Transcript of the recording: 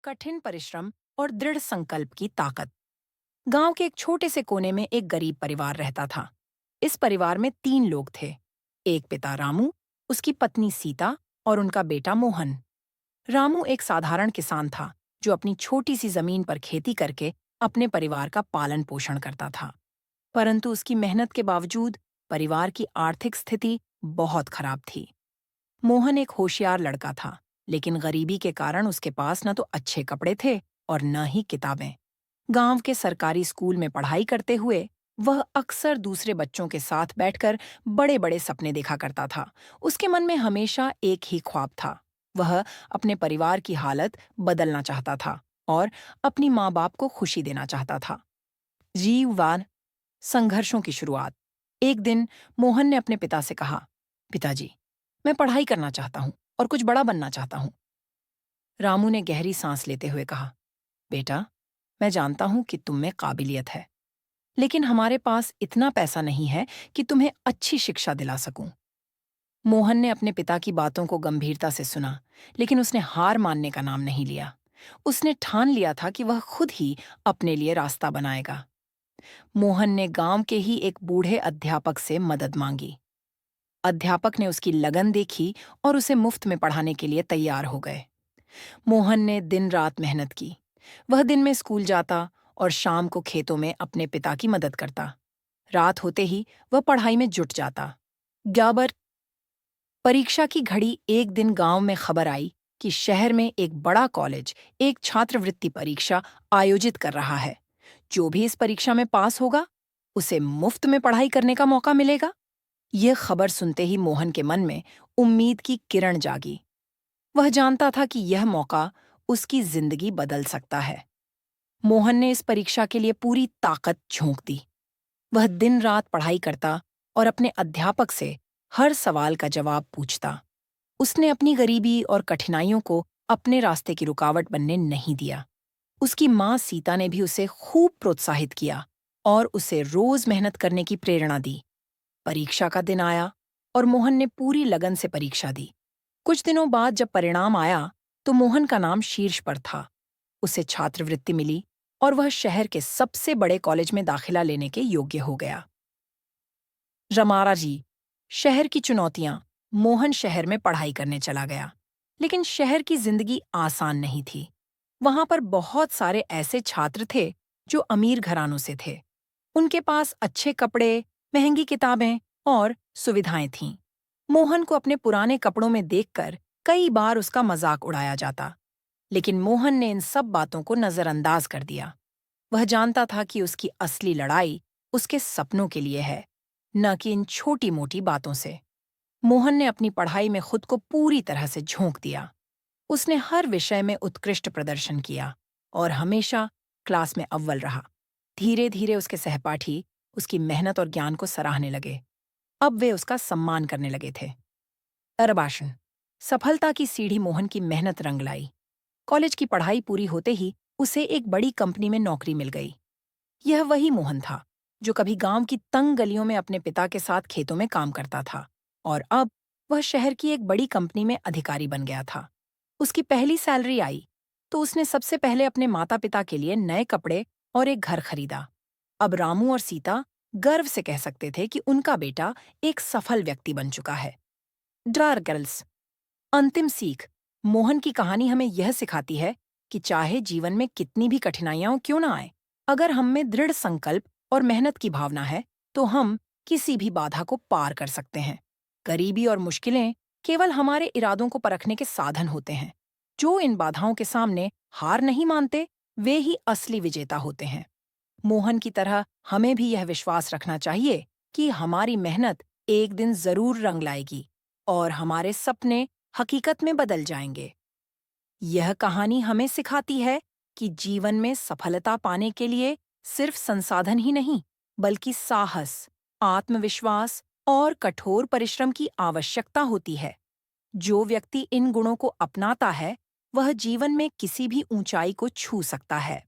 कठिन परिश्रम और दृढ़ संकल्प की ताकत। गांव के एक छोटे से कोने में एक गरीब परिवार रहता था। इस परिवार में 3 लोग थे। एक पिता रामू, उसकी पत्नी सीता और उनका बेटा मोहन। रामू एक साधारण किसान था जो अपनी छोटी सी जमीन पर खेती करके अपने परिवार का पालन पोषण करता था। परंतु उसकी मेहनत के बावजूद परिवार की आर्थिक स्थिति बहुत खराब थी। मोहन एक होशियार लड़का था, लेकिन गरीबी के कारण उसके पास न तो अच्छे कपड़े थे और न ही किताबें। गांव के सरकारी स्कूल में पढ़ाई करते हुए वह अक्सर दूसरे बच्चों के साथ बैठकर बड़े बड़े सपने देखा करता था। उसके मन में हमेशा एक ही ख्वाब था। वह अपने परिवार की हालत बदलना चाहता था और अपनी माँ बाप को खुशी देना चाहता था। जीववान संघर्षों की शुरुआत। एक दिन मोहन ने अपने पिता से कहा, पिताजी, मैं पढ़ाई करना चाहता हूँ और कुछ बड़ा बनना चाहता हूँ। रामू ने गहरी सांस लेते हुए कहा, बेटा, मैं जानता हूं कि तुम में काबिलियत है, लेकिन हमारे पास इतना पैसा नहीं है कि तुम्हें अच्छी शिक्षा दिला सकूं। मोहन ने अपने पिता की बातों को गंभीरता से सुना, लेकिन उसने हार मानने का नाम नहीं लिया। उसने ठान लिया था कि वह खुद ही अपने लिए रास्ता बनाएगा। मोहन ने गांव के ही एक बूढ़े अध्यापक से मदद मांगी। अध्यापक ने उसकी लगन देखी और उसे मुफ्त में पढ़ाने के लिए तैयार हो गए। मोहन ने दिन रात मेहनत की। वह दिन में स्कूल जाता और शाम को खेतों में अपने पिता की मदद करता। रात होते ही वह पढ़ाई में जुट जाता। ग्याबर परीक्षा की घड़ी। एक दिन गांव में खबर आई कि शहर में एक बड़ा कॉलेज एक छात्रवृत्ति परीक्षा आयोजित कर रहा है। जो भी इस परीक्षा में पास होगा, उसे मुफ्त में पढ़ाई करने का मौका मिलेगा। यह खबर सुनते ही मोहन के मन में उम्मीद की किरण जागी। वह जानता था कि यह मौका उसकी जिंदगी बदल सकता है। मोहन ने इस परीक्षा के लिए पूरी ताकत झोंक दी। वह दिन रात पढ़ाई करता और अपने अध्यापक से हर सवाल का जवाब पूछता। उसने अपनी गरीबी और कठिनाइयों को अपने रास्ते की रुकावट बनने नहीं दिया। उसकी माँ सीता ने भी उसे खूब प्रोत्साहित किया और उसे रोज मेहनत करने की प्रेरणा दी। परीक्षा का दिन आया और मोहन ने पूरी लगन से परीक्षा दी। कुछ दिनों बाद जब परिणाम आया, तो मोहन का नाम शीर्ष पर था। उसे छात्रवृत्ति मिली और वह शहर के सबसे बड़े कॉलेज में दाखिला लेने के योग्य हो गया। रमारा जी, शहर की चुनौतियां। मोहन शहर में पढ़ाई करने चला गया, लेकिन शहर की जिंदगी आसान नहीं थी। वहां पर बहुत सारे ऐसे छात्र थे जो अमीर घरानों से थे। उनके पास अच्छे कपड़े, महंगी किताबें और सुविधाएं थीं। मोहन को अपने पुराने कपड़ों में देखकर कई बार उसका मजाक उड़ाया जाता, लेकिन मोहन ने इन सब बातों को नजरअंदाज कर दिया। वह जानता था कि उसकी असली लड़ाई उसके सपनों के लिए है, न कि इन छोटी-मोटी बातों से। मोहन ने अपनी पढ़ाई में खुद को पूरी तरह से झोंक दिया। उसने हर विषय में उत्कृष्ट प्रदर्शन किया और हमेशा क्लास में अव्वल रहा। धीरे-धीरे उसके सहपाठी उसकी मेहनत और ज्ञान को सराहने लगे। अब वे उसका सम्मान करने लगे थे। तरबाशन सफलता की सीढ़ी मोहन की मेहनत रंग लाई। कॉलेज की पढ़ाई पूरी होते ही उसे एक बड़ी कंपनी में नौकरी मिल गई। यह वही मोहन था जो कभी गांव की तंग गलियों में अपने पिता के साथ खेतों में काम करता था, और अब वह शहर की एक बड़ी कंपनी में अधिकारी बन गया था। उसकी पहली सैलरी आई तो उसने सबसे पहले अपने माता पिता के लिए नए कपड़े और एक घर खरीदा। अब रामू और सीता गर्व से कह सकते थे कि उनका बेटा एक सफल व्यक्ति बन चुका है। ड्रार गर्ल्स अंतिम सीख। मोहन की कहानी हमें यह सिखाती है कि चाहे जीवन में कितनी भी कठिनाइयां क्यों ना आए, अगर हम में दृढ़ संकल्प और मेहनत की भावना है, तो हम किसी भी बाधा को पार कर सकते हैं। गरीबी और मुश्किलें केवल हमारे इरादों को परखने के साधन होते हैं। जो इन बाधाओं के सामने हार नहीं मानते, वे ही असली विजेता होते हैं। मोहन की तरह हमें भी यह विश्वास रखना चाहिए कि हमारी मेहनत एक दिन जरूर रंग लाएगी और हमारे सपने हकीकत में बदल जाएंगे। यह कहानी हमें सिखाती है कि जीवन में सफलता पाने के लिए सिर्फ संसाधन ही नहीं, बल्कि साहस, आत्मविश्वास और कठोर परिश्रम की आवश्यकता होती है। जो व्यक्ति इन गुणों को अपनाता है, वह जीवन में किसी भी ऊंचाई को छू सकता है।